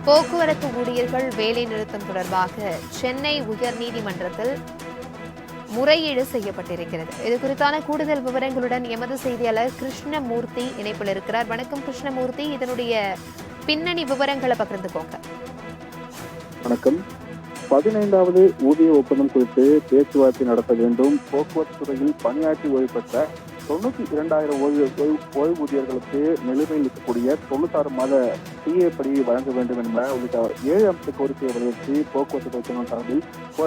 போக்குவரத்து ஊழியர்கள் வேலை நிறுத்தம் தொடர்பாக சென்னை உயர்நீதிமன்றத்தில் முறையீடு செய்யப்பட்டிருக்கிறது. இது குறித்தான கூடுதல் விவரங்களுடன் எமது செய்தியாளர் கிருஷ்ணமூர்த்தி இணைப்பில் இருக்கிறார். வணக்கம் கிருஷ்ணமூர்த்தி, இதனுடைய பின்னணி விவரங்களை பகிர்ந்துக்கோங்க. வணக்கம். 15வது ஊதிய ஒப்பந்தம் குறித்து பேச்சுவார்த்தை நடத்த வேண்டும். போக்குவரத்து துறையில் பணியாற்றி ஓய்வு பெற்ற 92,000 ஓய்வூதியர்களுக்கு நிலுவையில் இருக்கக்கூடிய 96 மாத டிஏ படி வழங்க வேண்டும் என்ற உள்ளிட்ட 7 அம்ச கோரிக்கையை வலியுறுத்தி போக்குவரத்து துறை சார்பில்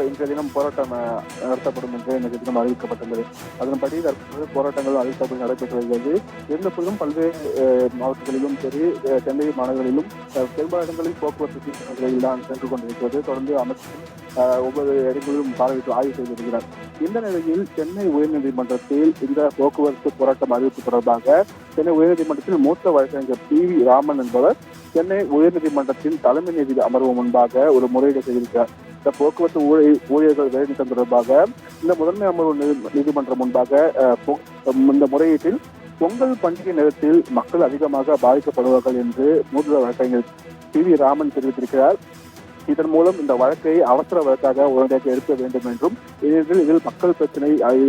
இன்றைய தினம் போராட்டம் நடத்தப்படும் என்று இன்றைய தினம் அறிவிக்கப்பட்டுள்ளது. அதன்படி தற்போது போராட்டங்கள் அறிவிக்கப்பட்டு நடைபெற்று வருகிறது. இருந்தபோதும் பல்வேறு மாவட்டங்களிலும் சரி, சென்னை மாநகரிலும் பெரும்பாலான இடங்களில் போக்குவரத்து தான் சென்று கொண்டிருக்கிறது. தொடர்ந்து அமைச்சர் ஒவ்வொரு இடங்களிலும் பார்வையிட்டு ஆய்வு செய்து வருகிறார். இந்த நிலையில் சென்னை உயர்நீதிமன்றத்தில் இந்த போக்குவரத்து போராட்டம் அறிவிப்பு தொடர்பாக சென்னை உயர்நீதிமன்றத்தில் மூத்த வழக்கறிஞர் PV ராமன் என்பவர் சென்னை உயர்நீதிமன்றத்தின் தலைமை நீதிபதி அமர்வு முன்பாக ஒரு முறையீடு செய்திருக்கிறார். இந்த போக்குவரத்து ஊழியர்கள் வேலைநிறுத்தம் தொடர்பாக இந்த முதன்மை அமர்வு நீதிமன்றம் முன்பாக இந்த முறையீட்டில் பொங்கல் பண்டிகை நேரத்தில் மக்கள் அதிகமாக பாதிக்கப்படுவார்கள் என்று மூத்த வழக்கறிஞர் PV ராமன் தெரிவித்திருக்கிறார். இதன் மூலம் இந்த வழக்கை அவசர வழக்காக உடனடியாக எடுக்க வேண்டும் என்றும் இதில் மக்கள் பிரச்சனை,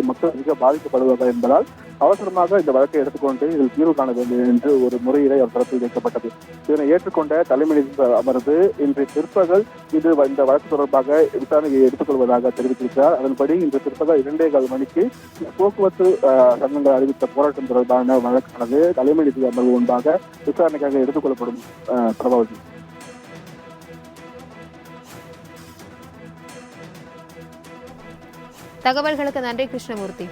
மக்கள் அதிக பாதிக்கப்படுவார்கள் என்பதால் அவசரமாக இந்த வழக்கை எடுத்துக்கொண்டு இதில் தீர்வு காண வேண்டும் என்று ஒரு முறையீடை அவர் தரப்பில் வைக்கப்பட்டது. இதனை ஏற்றுக்கொண்ட தலைமை நீதிபதி அமர்வு இன்று பிற்பகல் இந்த வழக்கு தொடர்பாக விசாரணையை எடுத்துக்கொள்வதாக தெரிவித்திருக்கிறார். அதன்படி இன்று பிற்பகல் 2:15 மணிக்கு போக்குவரத்து சங்கங்கள் அறிவித்த போராட்டம் தொடர்பான வழக்கானது தலைமை நீதிபதி அமர்வு முன்பாக விசாரணைக்காக எடுத்துக்கொள்ளப்படும். பிரபாவதி, தகவல்களுக்கு நன்றி கிருஷ்ணமூர்த்தி.